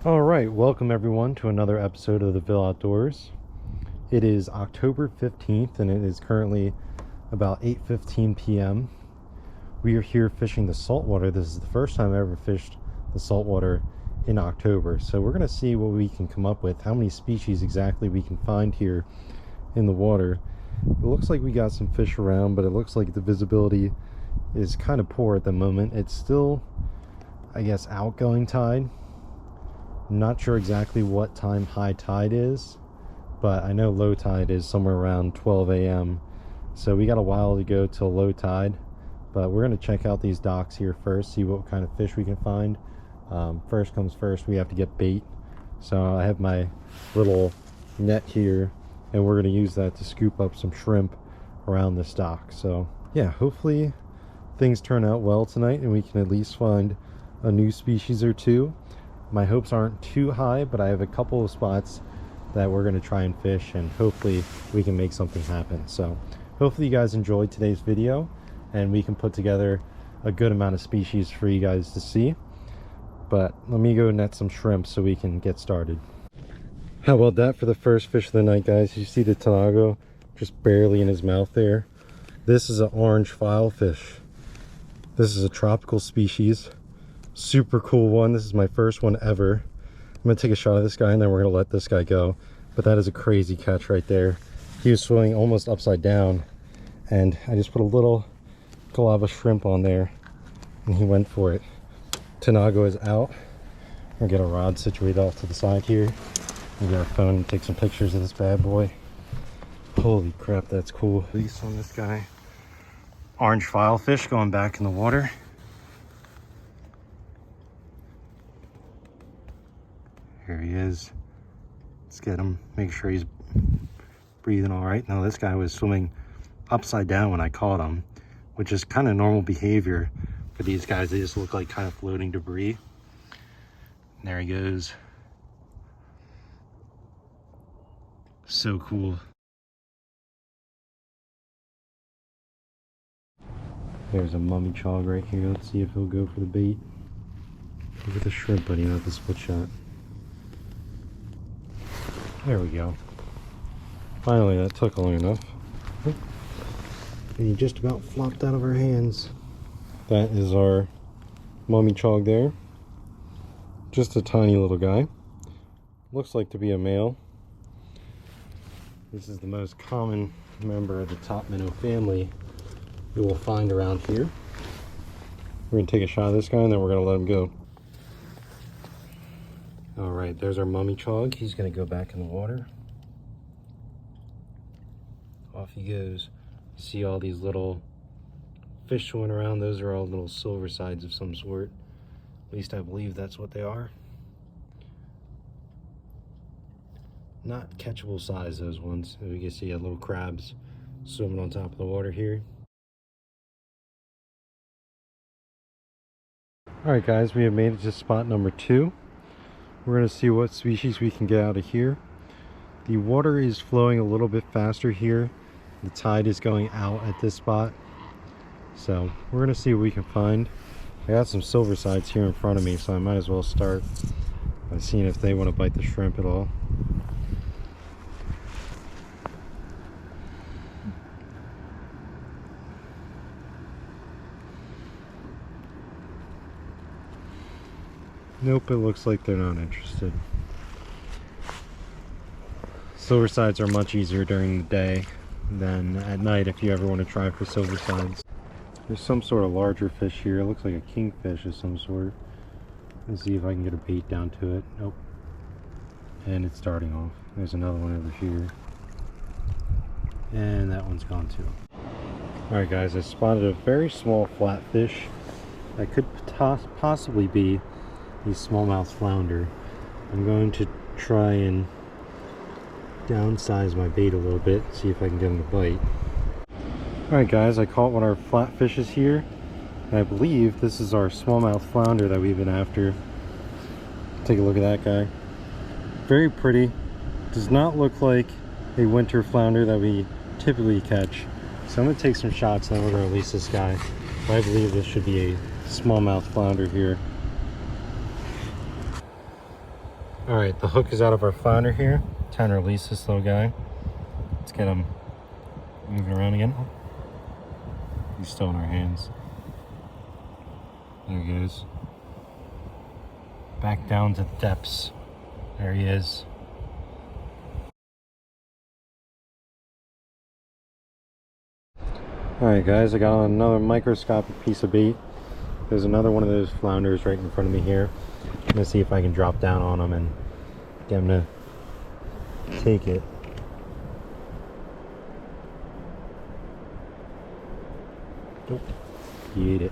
All right, welcome everyone to another episode of the Ville Outdoors. It is October 15th and it is currently about 8:15 p.m. We are here fishing the saltwater. This is the first time I ever fished the saltwater in October. So we're going to see what we can come up with, how many species exactly we can find here in the water. It looks like we got some fish around, but it looks like the visibility is kind of poor at the moment. It's still, I guess, outgoing tide. I'm not sure exactly what time high tide is, but I know low tide is somewhere around 12 a.m. So we got a while to go till low tide, but we're going to check out these docks here first, see what kind of fish we can find. First comes first, we have to get bait. So I have my little net here, and we're going to use that to scoop up some shrimp around this dock. So yeah, hopefully things turn out well tonight and we can at least find a new species or two. My hopes aren't too high, but I have a couple of spots that we're going to try and fish, and hopefully we can make something happen. So hopefully you guys enjoyed today's video and we can put together a good amount of species for you guys to see. But let me go net some shrimp so we can get started. How about that for the first fish of the night, guys? You see the Tanago just barely in his mouth there. This is an orange filefish. This is a tropical species. Super cool one. This is my first one ever. I'm gonna take a shot of this guy and then we're gonna let this guy go. But that is a crazy catch right there. He was swimming almost upside down and I just put a little glob of shrimp on there and he went for it. Tanago is out. We'll get a rod situated off to the side here. We'll get our phone and take some pictures of this bad boy. Holy crap, that's cool. Release on this guy. Orange filefish going back in the water. Here he is. Let's get him, make sure he's breathing all right. Now this guy was swimming upside down when I caught him, which is kind of normal behavior for these guys. They just look like kind of floating debris. And there he goes. So cool. There's a mummy chog right here. Let's see if he'll go for the bait. Look at the shrimp, buddy, not the split shot. There we go. Finally, that took long enough. And he just about flopped out of our hands. That is our mummy chog there. Just a tiny little guy. Looks like to be a male. This is the most common member of the top minnow family you will find around here. We're going to take a shot of this guy and then we're going to let him go. Alright, there's our mummy chog. He's going to go back in the water. Off he goes. See all these little fish swimming around? Those are all little silver sides of some sort. At least I believe that's what they are. Not catchable size, those ones. As you can see, little crabs swimming on top of the water here. Alright guys, we have made it to spot number 2. We're going to see what species we can get out of here. The water is flowing a little bit faster here. The tide is going out at this spot. So we're going to see what we can find. I got some silver sides here in front of me, so I might as well start by seeing if they want to bite the shrimp at all. Nope, it looks like they're not interested. Silver sides are much easier during the day than at night if you ever want to try for silver sides. There's some sort of larger fish here. It looks like a kingfish of some sort. Let's see if I can get a bait down to it. Nope. And it's starting off. There's another one over here. And that one's gone too. Alright guys, I spotted a very small flatfish that could possibly be the smallmouth flounder. I'm going to try and downsize my bait a little bit, see if I can get him to bite. Alright guys, I caught one of our flatfishes here, and I believe this is our smallmouth flounder that we've been after. Take a look at that guy. Very pretty. Does not look like a winter flounder that we typically catch. So I'm going to take some shots and then we're going to release this guy. But I believe this should be a smallmouth flounder here. All right, the hook is out of our flounder here. Time to release this little guy. Let's get him moving around again. Oh, he's still in our hands. There he goes. Back down to the depths. There he is. Alright guys, I got another microscopic piece of bait. There's another one of those flounders right in front of me here. I'm gonna see if I can drop down on him and get him to take it. Nope, he ate it.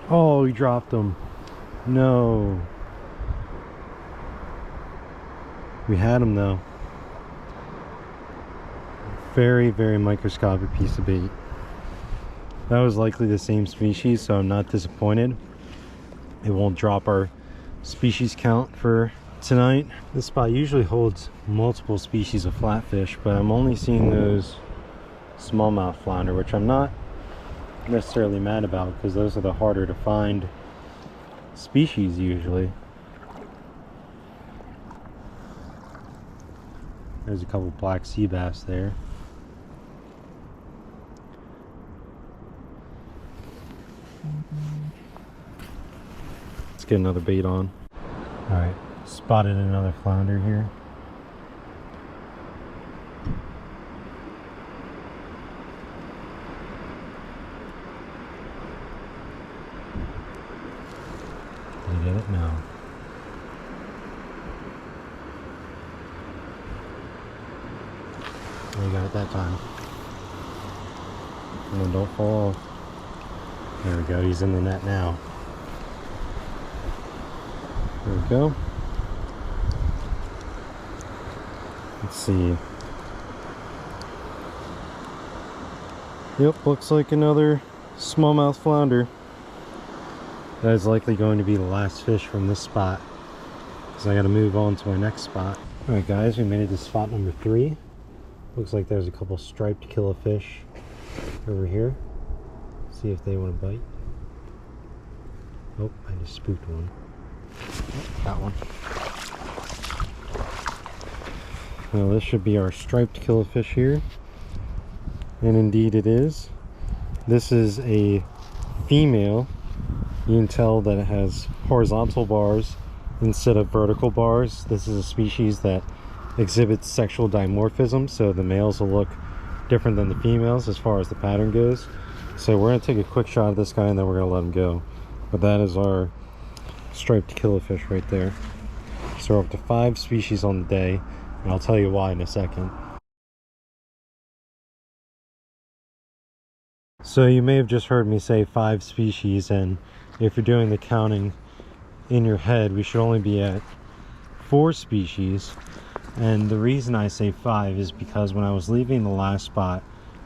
Oh, he dropped him. No. We had him though. Very, very microscopic piece of bait. That was likely the same species, so I'm not disappointed. It won't drop our species count for tonight. This spot usually holds multiple species of flatfish, but I'm only seeing those smallmouth flounder, which I'm not necessarily mad about because those are the harder to find species usually. There's a couple black sea bass there. Let's get another bait on. Alright, spotted another flounder here. Did you get it? No. Oh, you got it that time. Come on, don't fall off. There we go, he's in the net now. There we go. Let's see. Yep, looks like another smallmouth flounder. That is likely going to be the last fish from this spot, because I got to move on to my next spot. Alright guys, we made it to spot number 3. Looks like there's a couple striped killifish over here. See if they want to bite. Oh, I just spooked one. Oh, got one. Well, this should be our striped killifish here. And indeed it is. This is a female. You can tell that it has horizontal bars instead of vertical bars. This is a species that exhibits sexual dimorphism, so the males will look different than the females as far as the pattern goes. So we're going to take a quick shot of this guy and then we're going to let him go. But that is our striped killifish right there. So we're up to 5 species on the day, and I'll tell you why in a second. So you may have just heard me say 5 species, and if you're doing the counting in your head, we should only be at 4 species. And the reason I say 5 is because when I was leaving the last spot,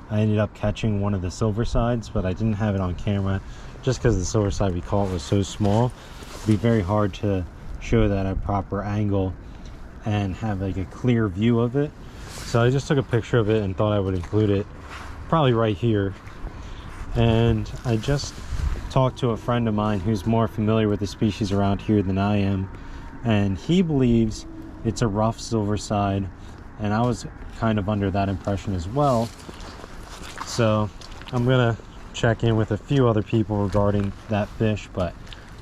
I ended up catching one of the silver sides, but I didn't have it on camera just because the silver side we caught was so small. It'd be very hard to show that at a proper angle and have like a clear view of it. So I just took a picture of it and thought I would include it probably right here. And I just talked to a friend of mine who's more familiar with the species around here than I am, and he believes it's a rough silver side, and I was kind of under that impression as well. So I'm gonna check in with a few other people regarding that fish, but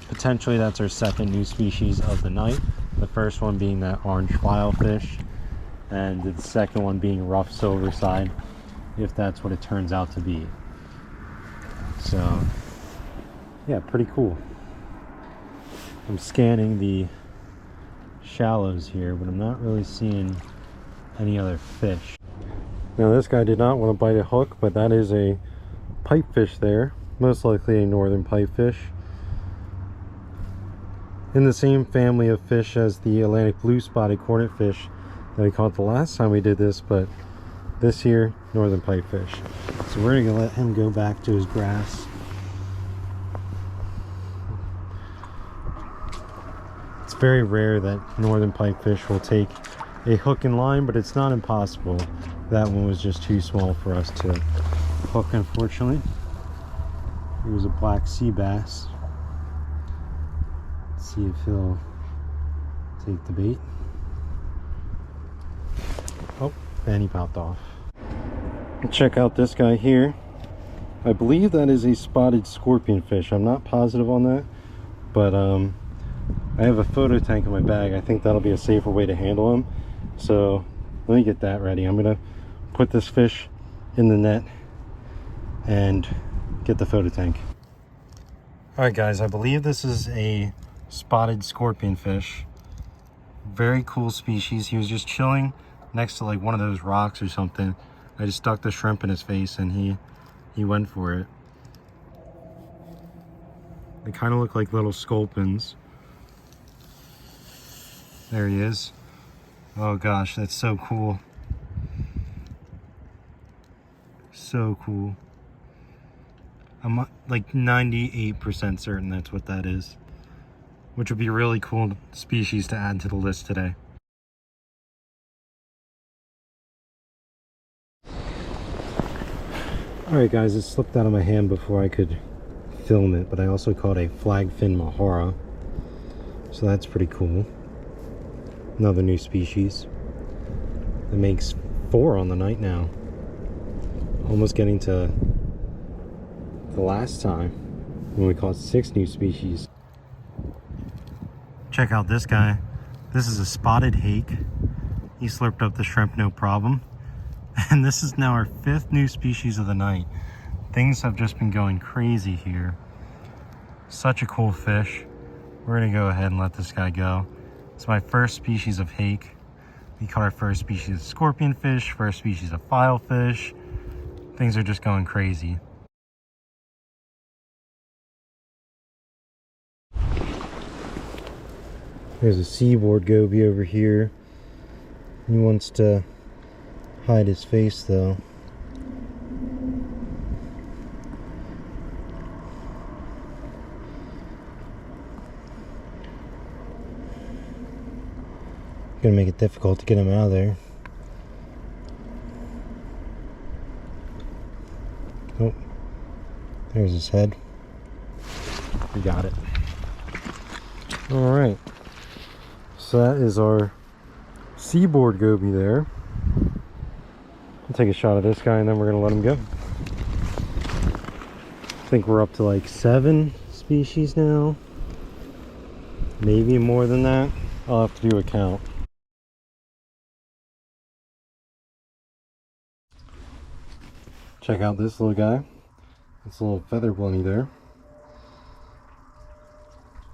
potentially that's our second new species of the night. The first one being that orange filefish, and the second one being rough silver side, if that's what it turns out to be. So yeah, pretty cool. I'm scanning the shallows here, but I'm not really seeing any other fish. Now this guy did not want to bite a hook, but that is a pipefish there, most likely a northern pipefish, in the same family of fish as the Atlantic blue spotted cornetfish that we caught the last time we did this, but this here, northern pipefish. So we're gonna let him go back to his grass. It's very rare that northern pipefish will take a hook and line, but it's not impossible. That one was just too small for us to hook, unfortunately. It was a black sea bass. Let's see if he'll Take the bait. Oh, and he popped off. Check out this guy here. I believe that is a spotted scorpion fish. I'm not positive on that, but I have a photo tank in my bag. I think that'll be a safer way to handle him. So let me get that ready. I'm gonna put this fish in the net and get the photo tank. All right, guys, I believe this is a spotted scorpion fish. Very cool species. He was just chilling next to like one of those rocks or something. I just stuck the shrimp in his face and he went for it. They kind of look like little sculpins. There he is. Oh gosh, that's so cool. So cool. I'm like 98% certain that's what that is, which would be a really cool species to add to the list today. Alright guys, it slipped out of my hand before I could film it, but I also caught a flagfin mahara, so that's pretty cool. Another new species. It makes 4 on the night now. Almost getting to the last time when we caught 6 new species. Check out this guy. This is a spotted hake. He slurped up the shrimp no problem. And this is now our 5th new species of the night. Things have just been going crazy here. Such a cool fish. We're gonna go ahead and let this guy go. It's my first species of hake. We caught our first species of scorpion fish, first species of filefish. Things are just going crazy. There's a seaboard goby over here. He wants to hide his face though. Gonna make it difficult to get him out of there. Oh, there's his head. We got it. All right, so that is our seaboard goby there. I'll take a shot of this guy and then we're gonna let him go. I think we're up to like 7 species now, maybe more than that. I'll have to do a count. Check out this little guy. This little feather bunny there.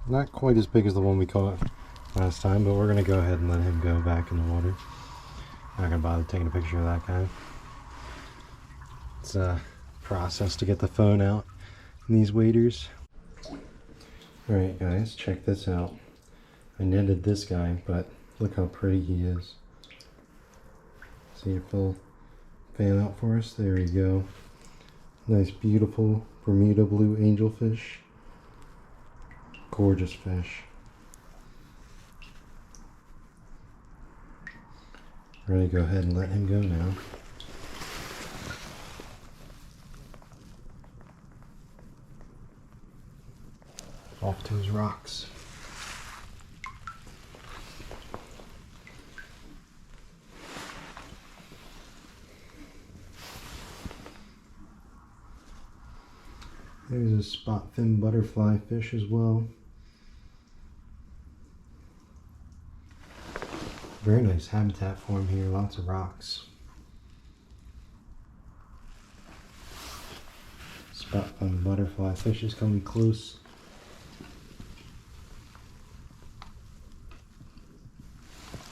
Not quite as big as the one we caught last time, but we're gonna go ahead and let him go back in the water. Not gonna bother taking a picture of that guy. It's a process to get the phone out in these waders. Alright guys, check this out. I netted this guy, but look how pretty he is. See if he'll fan out for us. There you go. Nice beautiful Bermuda blue angelfish. Gorgeous fish. We're going to go ahead and let him go now. Off to his rocks. There's a spot fin butterfly fish as well. Very nice habitat for him here, lots of rocks. Spot fin butterfly fish is coming close.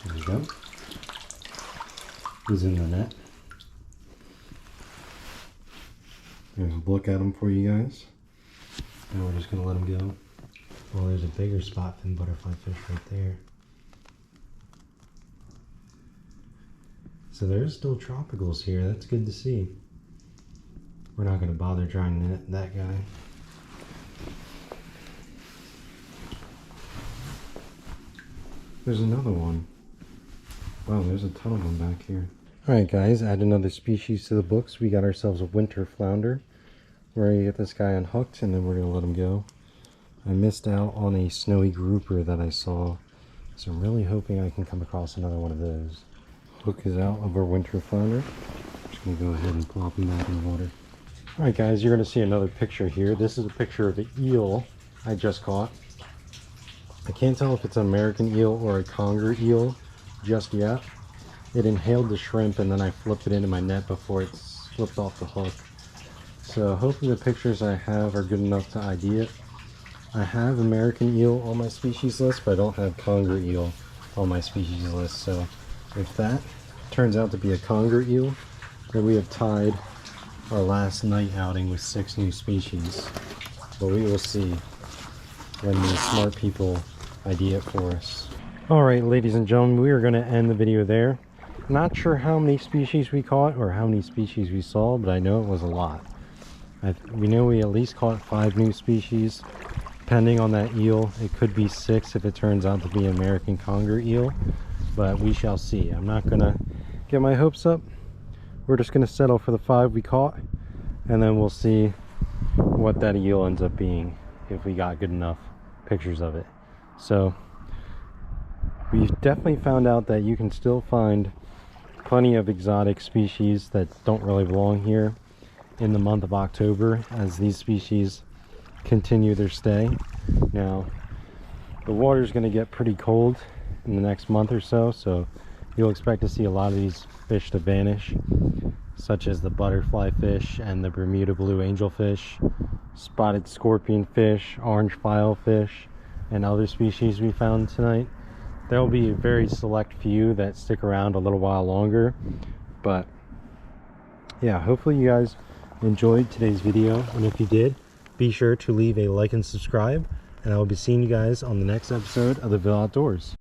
There we go. He's in the net. There's a look at him for you guys. And we're just going to let him go. Well, there's a bigger spot fin butterfly fish right there. So there's still tropicals here. That's good to see. We're not going to bother trying to net that guy. There's another one. Wow, there's a ton of them back here. Alright guys, add another species to the books. We got ourselves a winter flounder. We're going to get this guy unhooked and then we're going to let him go. I missed out on a snowy grouper that I saw So I'm really hoping I can come across another one of those. Hook is out of our winter flounder. I'm just gonna go ahead and plop him back in the water. All right guys, you're gonna see another picture here. This is a picture of an eel I just caught. I can't tell if it's an American eel or a conger eel just yet. It inhaled the shrimp and then I flipped it into my net before it slipped off the hook. So hopefully the pictures I have are good enough to ID it. I have American eel on my species list, but I don't have conger eel on my species list. So if that turns out to be a conger eel, then we have tied our last night outing with 6 new species. But we will see when these smart people ID it for us. Alright ladies and gentlemen, we are going to end the video there. Not sure how many species we caught or how many species we saw, but I know it was a lot. We know we at least caught 5 new species. Depending on that eel, it could be 6 if it turns out to be American conger eel, but we shall see. I'm not going to get my hopes up. We're just going to settle for the 5 we caught, and then we'll see what that eel ends up being if we got good enough pictures of it. So we've definitely found out that you can still find plenty of exotic species that don't really belong here in the month of October as these species continue their stay. Now the water is going to get pretty cold in the next month or so, so you'll expect to see a lot of these fish to vanish, such as the butterfly fish and the Bermuda blue angelfish, spotted scorpion fish, orange filefish, and other species we found tonight. There will be a very select few that stick around a little while longer, but yeah, hopefully you guys enjoyed today's video, and if you did, be sure to leave a like and subscribe, and I will be seeing you guys on the next episode of the Ville Outdoors.